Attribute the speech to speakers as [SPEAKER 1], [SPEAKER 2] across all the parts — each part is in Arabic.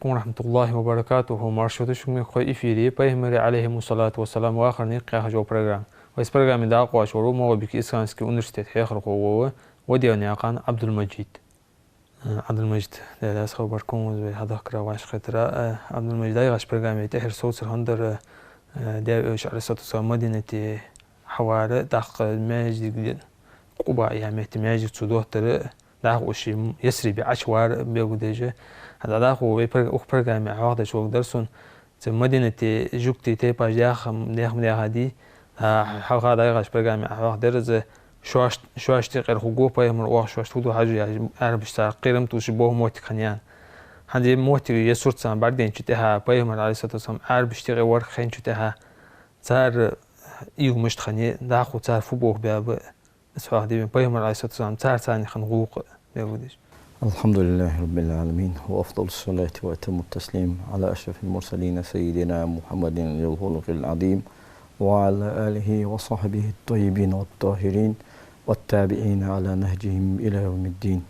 [SPEAKER 1] عليكم ورحمة الله وبركاته. مرشد من خوي إفيري بيهمري عليهم الصلاة والسلام وآخر نقيا جو برنامج ويس برنامج داق واشورو مو بك إسكانسكي أونرشتيت حيخر قوة وديو نيقان عبد المجيد. عبد المجيد لا خبركم هذا كرا واش خطرة عبد المجيد غاش برنامج تحر صوت هندر دا شعر صوت مدينة حوارة داق ماجد قبا يعني ماجد صدوه ترى داق وشي يسري بعشوار بيودجه هذا داق وبيبرق برنامج عقد شو درسون مدينة جوكتي تيباج داخل هذه حقا دايغاش برنامج عقد درز شواش تغير حقوق بايمر واش شواش تودو حاجة يعني عرب اشتار قيرم توشبوه موت خنيان هذه موت يسورت سام بعدين شتها بايمر على اساس سام عرب اشتغل ورق خين شتها صار يوم مش خني داخل صار فوبوه باب اسفه دي بايمر على اساس سام صار ثاني خنقوق بيودش.
[SPEAKER 2] الحمد لله رب العالمين وأفضل الصلاة وأتم التسليم على أشرف المرسلين سيدنا محمد الخلق العظيم وعلى آله وصحبه الطيبين والطاهرين والتابعين على نهجهم إلى يوم الدين.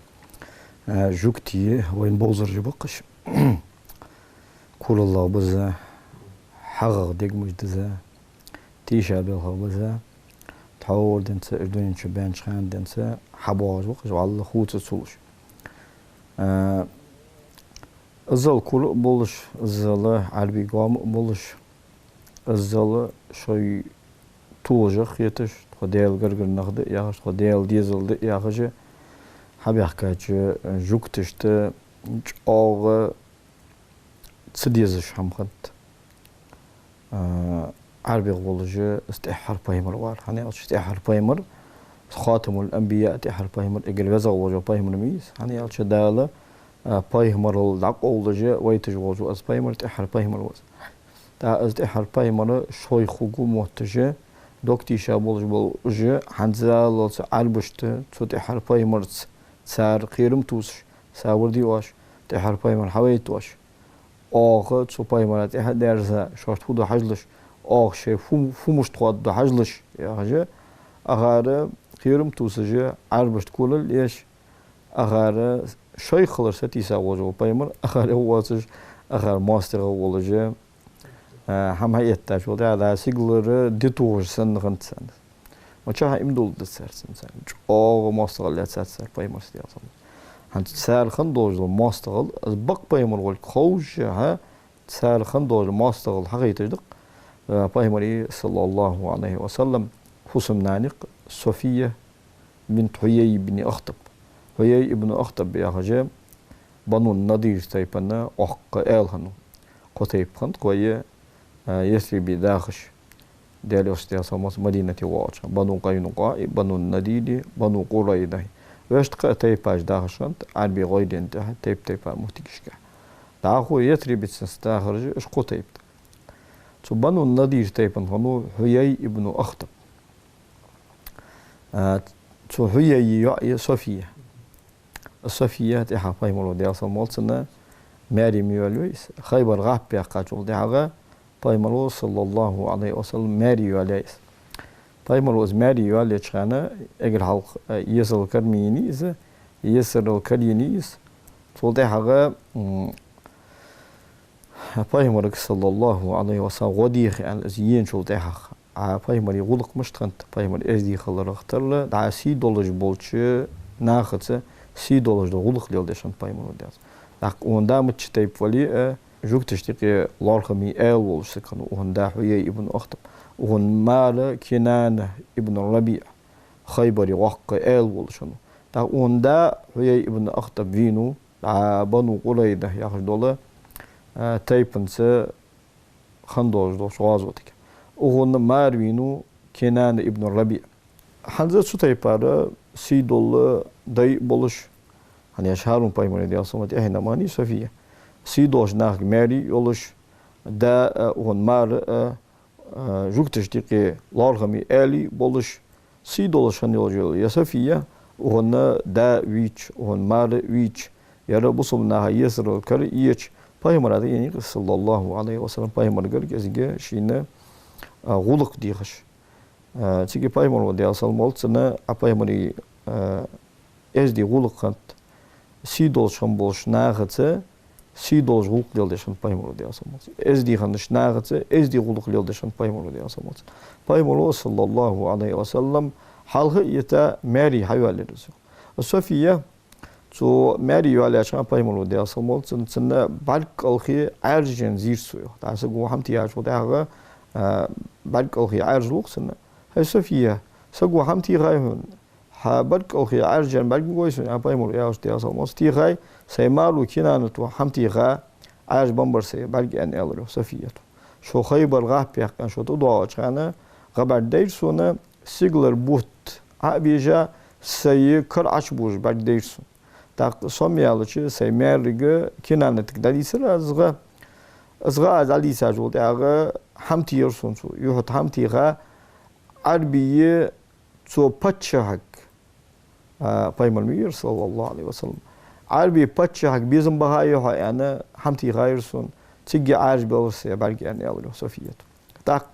[SPEAKER 2] جوكتي وين بوزر جبقش كل الله بزا حقق ديك مجدزا تيشا بالها بزا تحول دنسا اردوين شبان شخان دنسا حبواج وقش وعلى خوت السلوش الزل كل بولش الزل عربي قام بولش الزل شوي توجخ يتش خديل قرقر نخد ياخش خديل ديزل ياخش حبي حكاج جوكتشت آغ تسديزش هم خد عربي بولش استحر بايمر وار هني استحر بايمر خاتم الأنبياء تحر بايمر إجل وزع وجو بايمر ميس هني ألش دالة بايمر الدق أولجة ويتج وجو أس بايمر تحر بايمر وز تا أز تحر بايمر شوي خوجو موتجة دكتي شابولج بولجة حنزال عربشت تو تحر بايمر سار خيرم توش ساوردي واش تحر بايمر حويت واش آخر تو بايمر تحر درزا شرط خود حجلش آخ شيء فمش تقعد حجلش يا حاجة أغار خيرم توسجة عربشت كل ليش أغار شيء خلص تيسا وجو بايمر أغار واسج أغار ماستر وولجة هم هي التاج وده على سيجلر ديتوج سن غنت سن وشها إمدول دسر سن أو ماستر اللي تسر بايمر سياسة هن تسر خندوج الماستر بق بايمر والخوج ها تسر خندوج ماستر الحقيقة تجدق بايمري صلى الله عليه وسلم حسم نانق صفية بنت حيي بن أخطب حيي ابن أخطب يا حجام بنو النضير تيبنا أخ آلهنو قطيب خند قوية يسري بداخش دالي أستياس مدينة واج بنو قينقاع بنو النضير بنو قريدة واشتقى تيباج داخشنت عربي غيدين تحت تيبا مهتكشكا داخو يسري بتستاخرج اش قطيب تو بنو النضير تيبن هنو حيي ابن أخطب تو هي صفية الصفية تحا بايمرو دي أصلا مولتنا ماري ميولويس خيبر غاب بيقاجول دي حقا بايمرو صلى الله عليه وسلم ماري يوليس بايمرو از ماري يوليس خانا اگر حلق يسر الكرمينيس يسر الكرينيس تول دي حقا بايمرو صلى الله عليه وسلم غديخ عن ازيين شول دي حقا بايمري غلق مشتغنت بايمر ازدي خلر اخترله دا $6 بولش ناخذ $6 دا غلق ديال دشان بايمر داس دا وندا متشتيب ولي جوك تشتقي لارخمي ال ولش كانوا وندا حيي ابن اخطب وهن مال كنان ابن الربيع خيبر وق ال ولشنو دا وندا حيي ابن اخطب فينو دا بنو قريده ياخذ دوله تايبنس خندوج دو شوازوتك وهن ماروينو كنان ابن الربيع حنزة شو تيبارة $6 داي بولش hani şarun paymını diye asılmadı ehna mani Sofia $6 nach meri yoluş da on mar jukteştiki largami eli boluş $6 hani oluyor ya Sofia on da wiç on mar wiç yara bu somna yesro kar iç paymara da yani sallallahu aleyhi ve sellem paymara görgezge şine غلق ديخش تيجي بايمر ودي أصل مالتنا أبايمري إز دي غلق خنت $6 شنبولش ناخذ سيدوز غوق ليلدشن بايمر دي أصمت إزدي خنش ناغت إزدي غلق ليلدشن بايمر دي أصمت بايمر صلى الله عليه وسلم حاله يتا ماري حيوان لرزق الصوفية تو ماري يوالي عشان بايمر دي أصمت سنة بالك الخي عرجن زير سوي تعرف جو همتي عاش وده بالك الخي عرج لوق سنة هاي صوفية سجوا همتي غايهن بالك الخي عرجن بالك جويس بايمر يا أشتي أصمت تي غاي سيمالو كنا نتو حمتي غا عاج بمبر سي بالك أن ألرو صوفية شو خيبر غاه بيحكن شو تضوع شانا غبر ديرسونا سيجلر بوت عبيجا سي كر عشبوج بالك ديرسون تاق سوميالوچ سي ميرغ كنا نتك داليسر ازغا داليسا جول داغ حمتي يرسون سو يحط حمتي غا عربيه تو باتشهك بايمر مير صلى الله عليه وسلم عربي باتشهك بيزم بهاي هاي انا حمتي غايرسون تيجي عارج بوس بالك يعني يلا صوفية تاق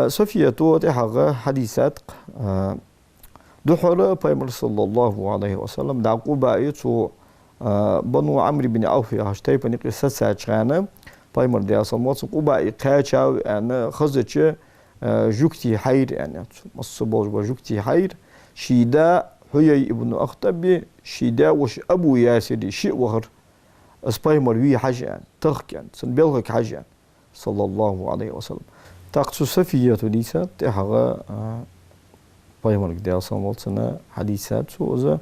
[SPEAKER 2] صوفية تو تحق حديثات دحول بايمر صلى الله عليه وسلم دعقو بايتو بنو عمرو بن عوف هاشتاي بني قصة ساچانه بايمر دي اصموت قباي قاچاو انا خزچ جوكتي حير يعني مصبوج بجوكتي حير شيدا هي ابن أخطب شيدا وش أبو ياسر شيء وهر أسبايمر وي حاجة تخكن سنبلغك حاجة صلى الله عليه وسلم تقص صفية ديسات تحغى بايمر قدي أصلا سنة حديثات سوزة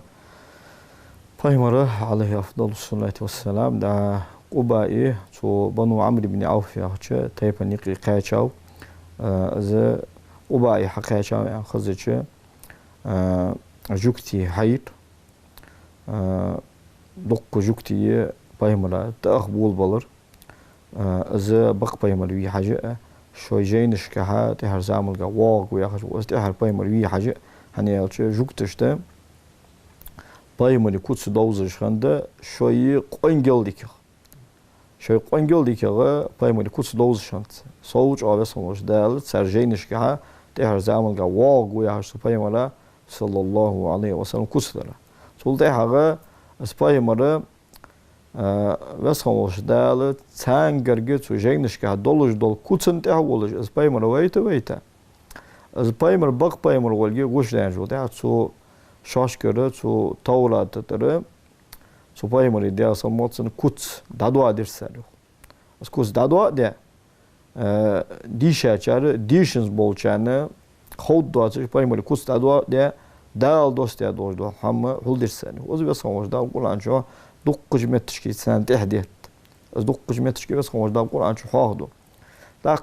[SPEAKER 2] بايمر عليه أفضل الصلاة والسلام دا قبائي تو بنو عمرو بن عوف يحكي تايبا نقري قاچاو إذا قبائي حقاچاو يعني خزچ جوكتي حير دق جوكتي بايمرا تأخبول بلر إذا بق بايمر وي حاجة شوي جينش كها تهر زامل كا واق ويا خش واستهر بايمر وي حاجة هني جوكتش ده بايمر كوتس دوزش خنده شوي قنجل ديك شوي قنجل ديك بايمر كوتس دوزش خند صوج عبس مش دال سر جينش كها تهر زامل كا واق ويا خش بايمرا صلى الله عليه وسلم كسرة سولتي حاجة اسباي مرة بس خموش دالت تانجرجت وجينش كه دولج دول كوتن تحولج اسباي مرة ويتا اسباي مرة بق باي مرة والجي وش دانجو ده سو شاش كره سو تورات تره سو باي مرة ده سموتسن كوت دادوا درسالو اس كوت دادوا ده ديشا چار ديشنز بولچانه خود دواتش باي مرة كوت دادوا ده دال دوست يا دوش دو هم هولدر سنة وزي بس خموش دا بقول عن شو دق جمتش كي سنة تحديت دق جمتش كي بس خموش دا بقول عن شو حاضو لا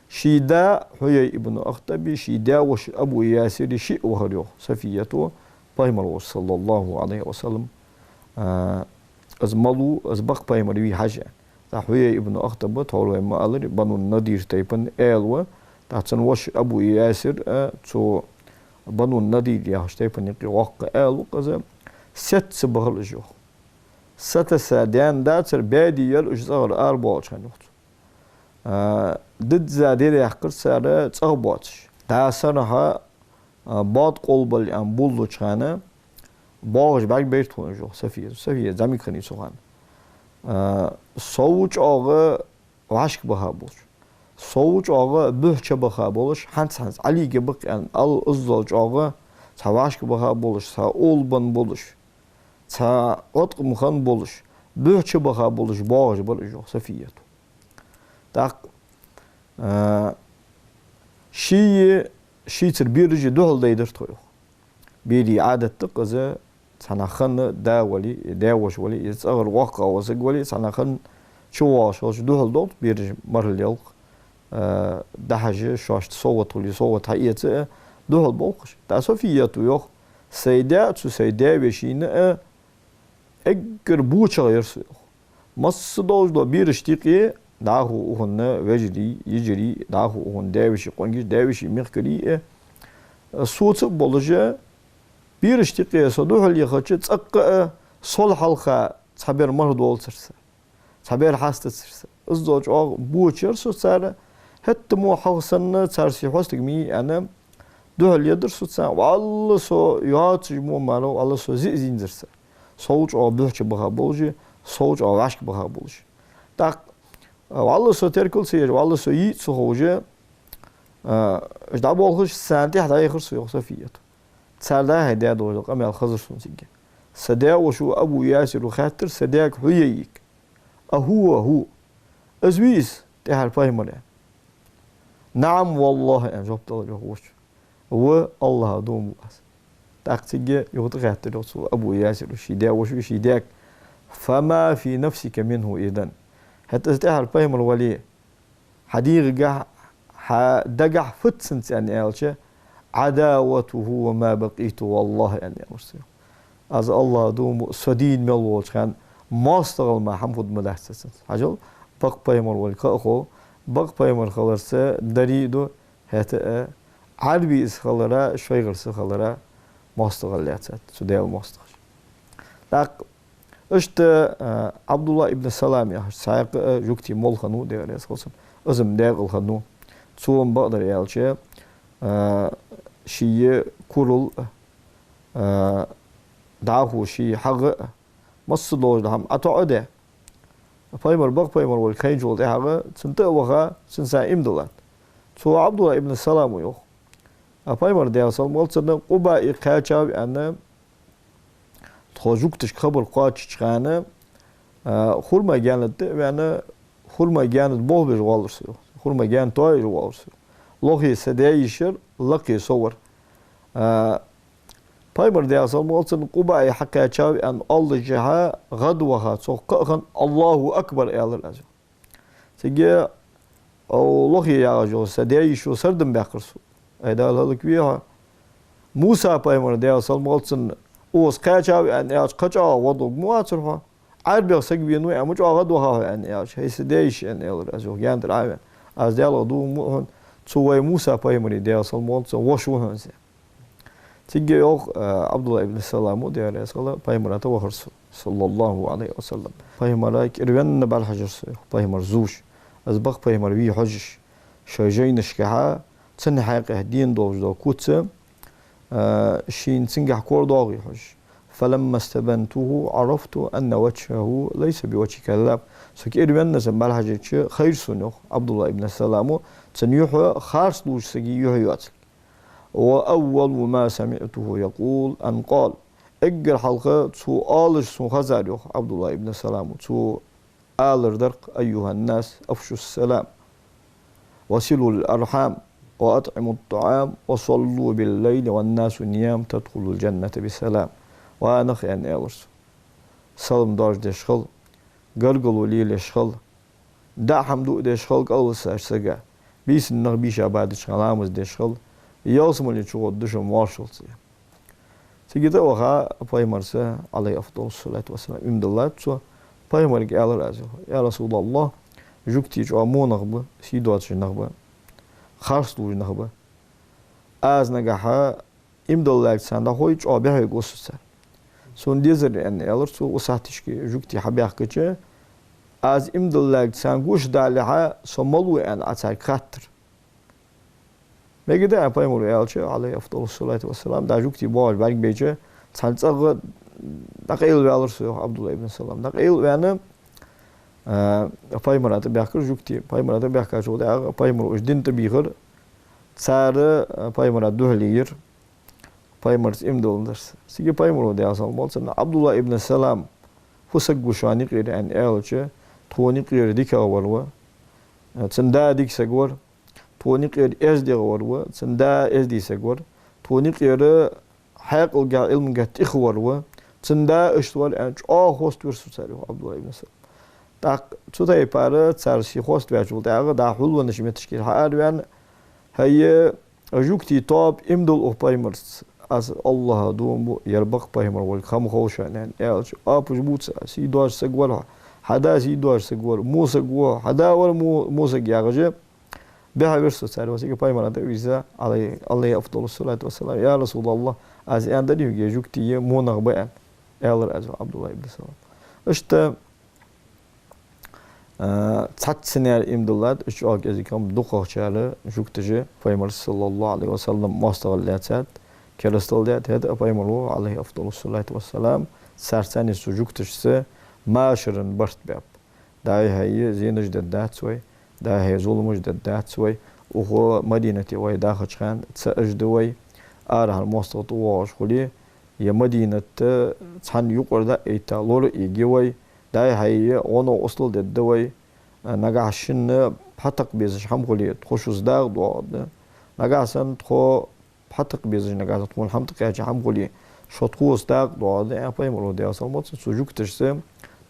[SPEAKER 2] شيدا هي ابن أخطبي شيدا وش أبو ياسر شيء وهريو صفيته بايمر صلى الله عليه وسلم از مالو از بق بايمر وي حاجة لا هي ابن أخطب تقولوا ما قال بنو النذير تيبن ألوه تحسن وش أبو ياسر تو بنو النذير يا هشتي بنيقي واقع ألو كذا ست سبهل جو ست سادان داتر بادي يل أجزار أربعة شنوت ضد زادير يحقر سارة تأخباتش دا سنها بعض قلبل أن بولو شانه باغش باق بيرتون جو سفية زمي خني سوغان صوت آغا وعشق بها بولش صوت آغا بهچه بها بولش هنس علی که بق ان ال ازدالج آغا تا وعشق بها بولش تا اولبن بولش تا عطق مخان بولش بهچه بها بولش باغش بر جو سفية داق شي تر بيرجي دوهل ديدر تويو بيري عادة تقزة سنخن داوش ولي يتصغر واقع وزق ولي سنخن شواش وش دوهل دوت بيرجي مرل يلق دحجة شاش تصوت ولي صوت حقيقة دوهل بوقش دا سفية تويو سيدا تو سيدا بشين اگر بوچا يرسو مص دوش دو بيرشتيقي داهو اون وجري يجري داهو اون داوشي قنجي داوشي ميركري صوت بولجا بيرشتقي صدوح اللي خدش تسقى صل حلقة تعبير مرض والسرسة تعبير حاسة سرسة الزوج أو بوشر سو صار حتى مو حوصلنا صار في حوستك مي أنا دوح اللي يدرس سو والله سو ياتش مو مالو الله سو زين زرسة صوت أو بوش بها بوجي صوج أو عشق بها بولش تاق والله سو تركل سير والله سو يي سو خوجة إيش دعوة بالخش سنتي حتى يخرج سو يخسفيته تسالها هدايا دول قام الخزر سونسيجي سدا وشو أبو ياسر وخاطر سداك حييك هو أزويس تهال بايمر نعم والله أنا جبت الله يخوش هو الله دوم واس تاقتيجي يغتغاتر وصو أبو ياسر وشيداك وشو شيداك فما في نفسك منه إذن حتى تهال بايمر ولي حديق دقح فتسنت يعني ألشة عداوته وما بقيت والله يعني أرسل از الله دوم سدين ملوش كان ماستغل ما حمود مدحسن حاجل بق بايمر والكأخو بق بايمر خلرسه دريدو هتا عربي اسخلرا شويغر سخلرا ماستغل ياتسات سديل ماستغل لك اشت عبد الله ابن سلام يا سايق جوكتي مول خنو دير يسخلسن ازم داقل خنو تسوم بقدر يالشي شيء كورل دعوه شيء حق مصدوج لهم أتعده بايمر بق بايمر والكين جول ده حق سنت وخا سنسا إمدلات سو عبد الله ابن السلام يوخ بايمر ده أصل مالسنا قبا إقاعد أنا تخرجوك تشخبر قاتش خانة خورما جانت يعني خورما جانت بوه بجوالرسيو خورما جان توي جوالرسيو لقي سدايشر لقي صور بايمر ده أصلا مالسن قبائي حكا تشاوي أن الله جها غدوها سوقا الله أكبر إيال الأزو تيجي أو لقي يا رجل سدايشو سردم بقرسو هذا لك بيها موسى بايمر ده أصلا مالسن أوس كاتشاوي أن إيش كاتشا وضوء مواترها عربي سجبينو أمج غدوها أن إيش هي سدايش أن إيال الأزو يعني العالم از ده لدو مهن سوى موسى بايمر ده أصلا مالسن وشو هنسي تيجي يوخ عبد الله ابن السلام ده عليه الصلاة بايمر توهرس صلى الله عليه وسلم بايمر كيرون بالحجر بايمر زوج أزبق بايمر بي حج شجين شكها تسن حقيقة دين دوج دو كوتس شين تنجح كور داغي حج فلما استبنته عرفت أن وجهه ليس بوجه كذاب سكيرون نزل بالحجر خير سنوخ عبد الله ابن السلام تنيح خارس دوج سجي يحياتك وأول ما سمعته يقول أن قال إجر حلقة تو آلش سو خزاريوخ عبد الله ابن السلام تو آلر درق أيها الناس أفشوا السلام وصلوا الأرحام وأطعموا الطعام وصلوا بالليل والناس نيام تدخلوا الجنة بسلام وأنخ أن آلرس سلم دارج دشخل قرقلوا لي لشخل دا حمدو دشخل قلل ساشسقا بيس النغ بيش عباد شخلامز دشخل يوصل اللي تشوف دشم مارشلز تيجي توها بايمرسه عليه أفضل الصلاة والسلام إمد الله تسوا بايمرك على رأسه يا رسول الله جوكتي جو مو نغبة سيدوات نغبة خارس دوج نغبة از نجاها إمد الله ساندا هوي جو بيها يقصص سون ديزر أن يالرسو وساتش كي جوكتي حبيح كتير از إمد الله سانجوش دالها سملو أن أتاي خاطر مجد بايمر يالشة عليه أفضل الصلاة والسلام دا جوكتي باج بارك بيجة تانسق دقيل يالرسو عبد الله ابن السلام دقيل يعني بايمر أتبيعكر جوكتي بايمر أتبيعكر شو ده بايمر وش دين تبيخر صار بايمر أدوهلير بايمر إمدول درس سيجي بايمر ده أصلا مالسنا عبد الله ابن السلام فسق وشاني غير أن يالشة توني غير ديك أولوا تندا ديك سجور توني قير إز دي غوروا تندا إز دي سجور توني قير حق الجا علم جت إخوروا تندا إشتوال أنج هوست ورسو ساريو عبد الله ابن سلام تاق تسوتاي بارا تسارسي هوست بيجول تاق دا حلو ونشمي تشكيل حاروان هي جوكتي توب إمدل أو بايمرز از الله دوم يربق بايمر والخم خوشان يعني أبوش بوتس سيدوش سجور حدا سيدوش سجور مو سجور حدا ولا مو سجياجه بها برسو ساري وسيك بايمر أنت ويزا عليه أفضل الصلاة والسلام يا رسول الله از أندري يجي جوكتي مو نغبان يالر أزو عبد الله ابن سلام إشتا تحت سنير إمدلات إش أوك إزيكم دقة شارة جوكتجي بايمر صلى الله عليه وسلم ماستغلاتات كرستولات هذا بايمر عليه أفضل الصلاة والسلام سارساني سو جوكتجسه ماشرن برت باب داي هي زين جدد دات سوي داي هي ظلم جدد دات سوي وهو مدينتي وي داخل خان تسجدوي آره الموسط وواش خليه يا مدينة تحن يقر دا إيتا لور يجيوي داي هي أنا أصل ددوي نجاشن حتى بيزش هم خليه تخشوا داغ دواد نجاسن تخو حتى بيزش نجاس تكون هم تكاج هم خليه شو تخوص داغ دواد يعني باي مرو ده أصلا ما تسوجك تجسم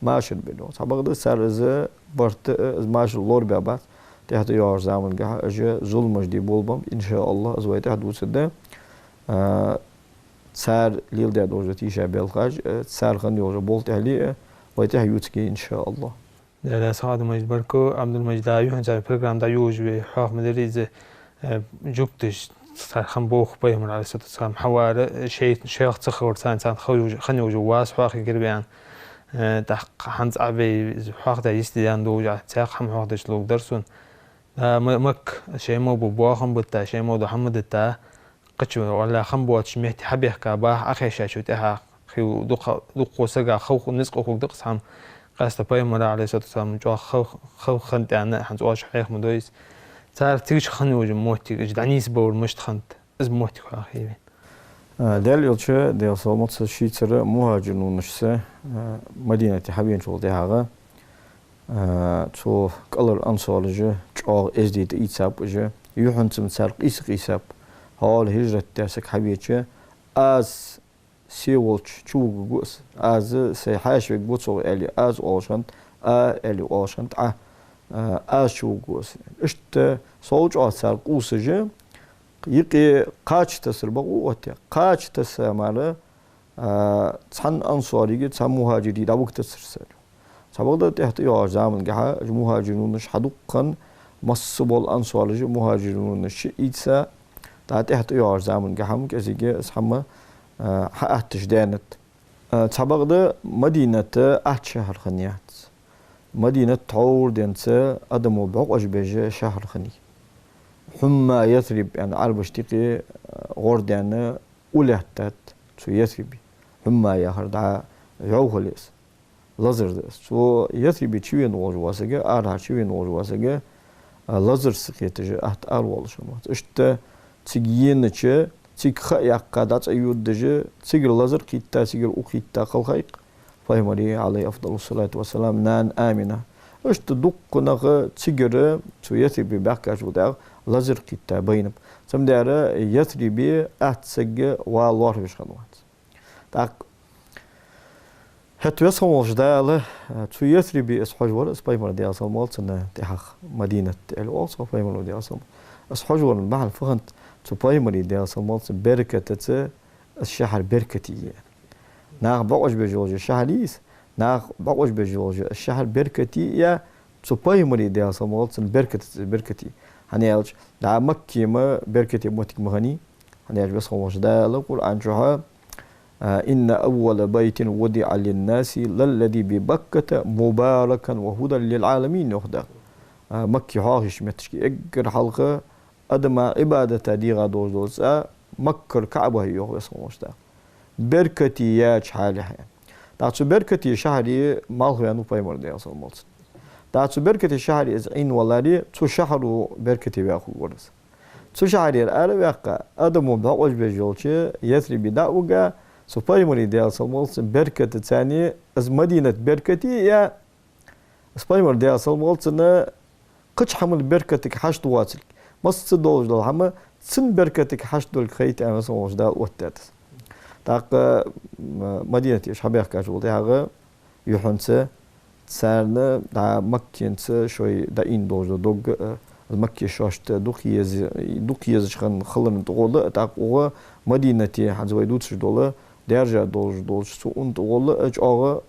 [SPEAKER 2] ماشل بينو سبق سرز برت ماشل لور بيابات تحت يار زمن جه أجا ظلم جدي بولبم إن شاء الله أزواج تحت وسده سار ليل ده دوجة تيجي بالخارج سار خن يوجا بولت عليه ويتها يوتكي إن شاء الله.
[SPEAKER 1] لا سعد مجد بركو عبد المجيد أيوه زي البرنامج ده يوج بحاف مدريز جوكتش صار خن بوخ بيهم على ستة صار حوار شيء تخور سان خن يوج واس حاخي قربيان تحق حنز أبي حاخ ده يستدان دوجة تاق هم حاخ دش لوك درسون مك شيء مو ببواخم بتا شيء مو دحمد التا قتشو ولا خنبوات شميت حبيه كاباه أخي شاشو تها خيو دق وسجع خو نسق خو دق سام قاست باي مرة على صوت سام جو خو خنت يعني حنت واش حيخ مدويس صار تيجي خنو وجه موتي جدعنيس بور مش خنت از موتي أخي
[SPEAKER 2] دل يلشة دل صومت شيتر مهاجرون نشسه مدينة حبيين شغل تهاجا تو كلر أنصارجه جو إزديت إيتسابجه يوحنتم سرق إيساب حال هجرت تاسك حبيتشه از سيولش تشوغوس از سيحاش بوتسو الي از اولشنت الي اولشنت از تشوغوس اشت سولج اثر قوسجه يقي قاچ تسربو وت قاچ تسماله تسن انصاريگه تسن مهاجري دابوك تسرسل سبقدا تحت يا زمن جها مهاجرون نش حدقن مصبول انصارجه مهاجرون نش ايتسا تحت يار زمن جهم كزيجة اسحما حقتش دانت تبغى مدينة شهر خنيات مدينة طور دنسة أدمو بعقش بيجي شهر خني حما يثرب يعني عرب اشتقي غردانة ولهتات شو يثربي حما يهر دع يوهلس لازر دس شو يثربي شوين وجواسجة أرها شوين وجواسجة لازر سقيتج أحت أروال شمات اشت تيجينتش تيك خياق قادات أيودجة تيجي لازر كيتا تيجي أوكيتا خلقيق فهمري عليه أفضل الصلاة والسلام نان آمنة اشت دق نغ تيجر تويتري بباكاج وداغ لازر كيتا بينم سمدار يثري بي أتسج والله بشخنوات تاك هتو يسموش داله تو يثري بي اسحجور اسبايمر دي أصلا سنة تحخ مدينة الوصف فهمرو دي أصلا اسحجور المعنى فهمت تو بايمري دي أصلا بركة الشهر بركتي ناخ بقوش بجوج الشهريس ناخ بقوش بجوج الشهر بركتي يا تو بايمري دي أصلا بركتي هنيالج دا مكي ما بركتي موتك مغني هنيالج بس خوش دا لقول عن جها إن أول بيت وضع للناس للذي ببكة مباركا وهدى للعالمين يخدا مكي هاهش متشكي اجر حلقة أدم عبادة ديغا دوزا مكر كعبة يوه يسموش دا بركتي يا حالي حيان داتسو بركتي شهري مالهو يانو بايمر دي أصلا مالس داتسو بركتي شهري إزعين والاري تو شهرو بركتي بيأخو ورس تو شهري الآلة بيأخا أدمو بحوش بيجولش يثري بداوغا سو بايمر دي أصلا مالس بركة تاني از مدينة بركتي يا سبايمر دي أصلا مالس قش حمل بركتك حاش دواتلك مصر دولج دول هما سن بركتك حاش دول خيت أنا سووش دا وتاتس تاق مدينة شعبية كاجول دي هذا يحنسه سارنا دا مكينس شوي دا إن دولج دوغ المكي شاشت دوخيز شخن خلنا تقول تاق هو مدينة حنزوي دوتش دولة درجة دولج سو أنت تقول أج أغا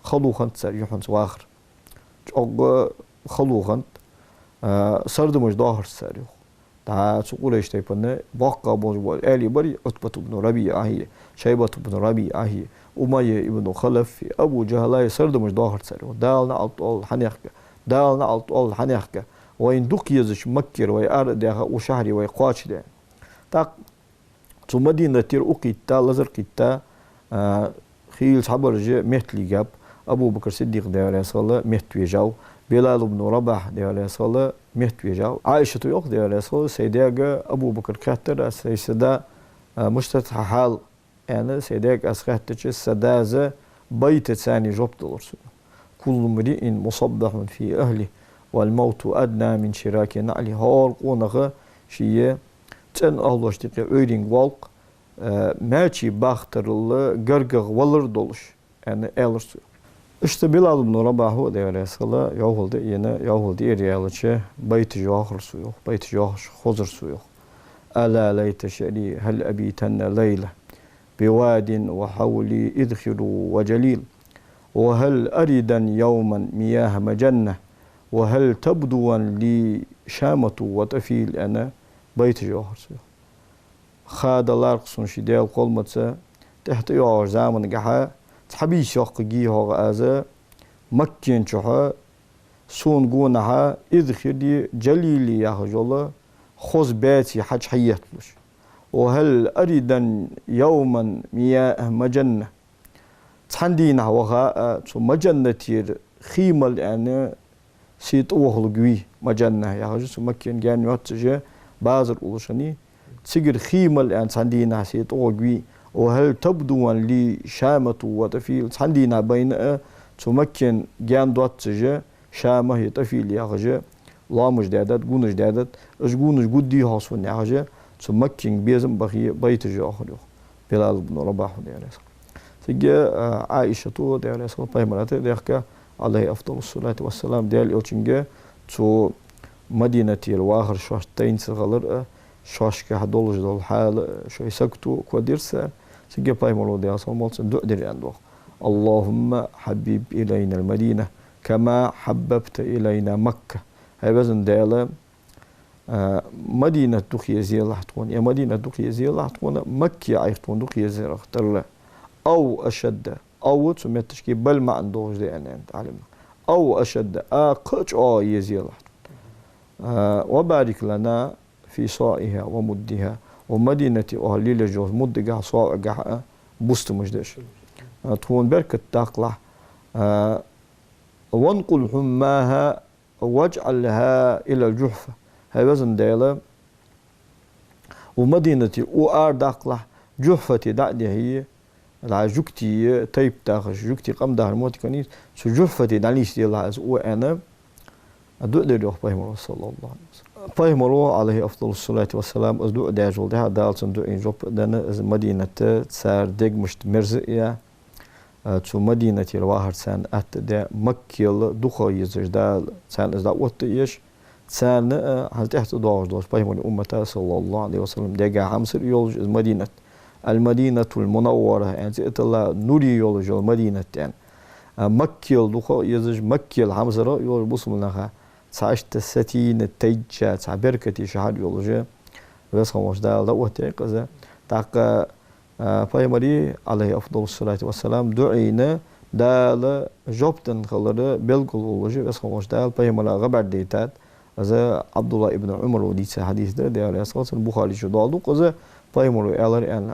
[SPEAKER 2] خلو خنت سار يحنس واخر أغا خلو خنت سرد مش ظاهر ساريو تا تقول ايش تيبنا بقى بوجبال آلي بري عتبة بن ربيعة هي شيبة بن ربيعة هي أمية ابن خلف أبو جهل سرد مش ظاهر ساريو دالنا على طول حنيحكة دالنا على طول حنيحكة وين دق يزش مكر ويأرد يا وشهري ويقاتش ده تا تو مدينة تير أقيتا لزر قيتا خيل صبر جاء مثلي جاب أبو بكر الصديق ديالي صلى مهت ويجاو بلال بن رباح ديالي صلى مهت ويجاو عائشة يوق ديالي صلى سيداق أبو بكر كاتر سيدا مشتتح حال يعني سيداق أسخاتش السدازة بيت ثاني جبت الرسول كل امرئ مصبح في أهله والموت أدنى من شراك نعلي هار قونغ شيء تن الله اشتقي öğring walk ماشي باختر قرقغ ولر دولش yani elers işte Bilal ibn Rabah diyor Resulullah yahuldu yine yahuldu eriyalıçı bayti johur su yok bayti johur huzur su yok ala leyte şeri hel abitenne leyla biwadin ve havli idkhilu ve celil ve hel aridan yevmen miyah mecenne ve hel tabduvan li şamatu ve tefil ana bayti johur su yok خادلار قصون شديل قلمتسا تحت يوار زامن قحا تحبي شوق جيها أزا مكين شوها سون قونها إذخدي جليلي يخجولا خوز باتي حج حياتلوش وهل أريدا يوما مياه مجنة تحندينا وغاء مجنة تير خيمل يعني سيت أوهل قوي مجنة يخجو مكين جان يوتجا بازر أولوشاني تسجر خيمل يعني سندينا سيت أوجوي وهل تبدو لي شامة وتفيل سندينا بين تمكن جان دوت سجى شامة يتفيل ياخجى لا مش دادت جونش دادت إيش جونش جودي حصون ياخجى تمكن بيزم بخي بيت جاخده بلال بن رباح ديالس سجى عائشة تو ديالس وبايمرات ديالك عليه أفضل الصلاة والسلام ديال يوتشنجى تو مدينة الواخر شوشتين سغلر شاشكه هدولج دول حال شو يسكتوا كوديرسا سجى بايمولو دي أصلا مالس دؤدر عندو اللهم حبيب إلينا المدينة كما حببت إلينا مكة هاي بزن ديالا مدينة دخي زيلا حتكون يا مدينة دخي زيلا حتكون مكة عيختون دخي زيلا اخترلا أو أشد أو تسميتشكي بل ما عندوش دي أنا تعلمنا أو أشد قش يزيلا وبارك لنا في صائها ومدها ومدينة أهليل جوز مدقها صائقها بوست مجدش تكون بركة تقلع وانقل حماها واجعلها إلى الجحفة هاي وزن ديلا ومدينة أوار دقلع جحفة دعدي هي لا جوكتي تيب داخل جوكتي قم داخل موتي كنيس سو جحفة دعليش ديلا از او أنا أدوء يوح بايمرو صلى الله عليه وسلم بايمرو عليه أفضل الصلاة والسلام أدوء داجول ده دالتن دو إن جوب دنا مدينة سار ديج مشت مرزئية تو مدينة الواهر سان أت ده مكيل دخو يزج ده سان إذا وقت إيش سان هل تحت دوش بايمرو أمته صلى الله عليه وسلم دجا حمصر يولج مدينة المدينة المنورة يعني الله نوري يولج المدينة يعني مكيل دخو يزج مكيل حمصر يولج بسم الله سعشت الستين التيجة تعبركتي شهر يولجة بس خمس دال دوّت كذا تاق بايمري عليه أفضل الصلاة والسلام دعينا دال جبتن خلره بلغل يولجة بس خمس دال بايمرا غبر ديتات هذا عبد الله ابن عمر وديت حديث ده عليه الصلاة البخاري شو دالو كذا بايمرو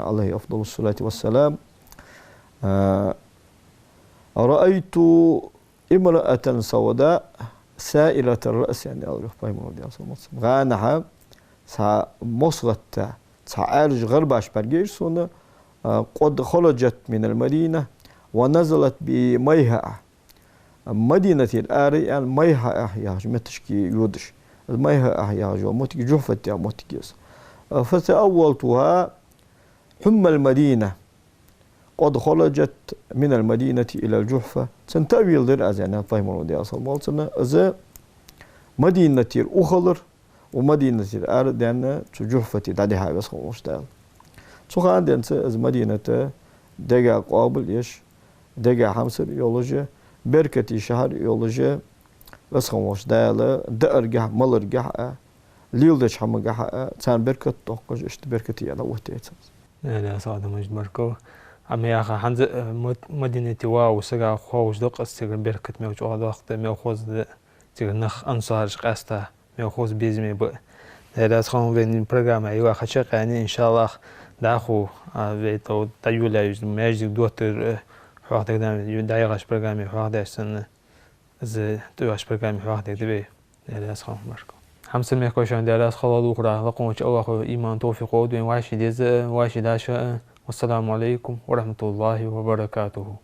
[SPEAKER 2] عليه أفضل الصلاة والسلام رأيت امرأة سوداء سائلة الرأس يعني الله بايمرو دي أصلا غانها سا مصغت سعارج غرباش برجيش سنة قد خرجت من المدينة ونزلت بميها مدينة الآري يعني ميها يا متشكي يودش الميها يا جو متك جحفة يا متكيس فتأولتها حم المدينة قد خرجت من المدينة إلى الجحفة سنتأويل در أزانا بايمرو دي أصلا مالتنا أزا مدينة الأخلر ومدينة الأرض يعني تجحفة تعديها بس خمس دال سوخ عندنا از مدينة دقا قابل إيش دقا حمصر يولجة بركتي شهر يولجة بس خمس دال دأرجع ملرجع ليلدش حمجع تان بركة توقج إيش بركتي على وقتها
[SPEAKER 1] لا صادق مجد مركو أما يا أخي حنز مدينة واو سجع خوش دق استجر بركة موج وقت موخوز تجر نخ أنصار قاسته موخوز بيزمي بق درس خام بين البرنامج أيوة خشق يعني إن شاء الله داخو بيتو تجول يجد ماجد دوتر وقت قدام دعيقاش برقامي وقت داشتن از توياش برقامي وقت دبي دالاس خام مركو حمسن ميكوشان دالاس خلال أخرى لقوش أوخ إيمان توفيق ودوين واشي داش والسلام عليكم ورحمة الله وبركاته.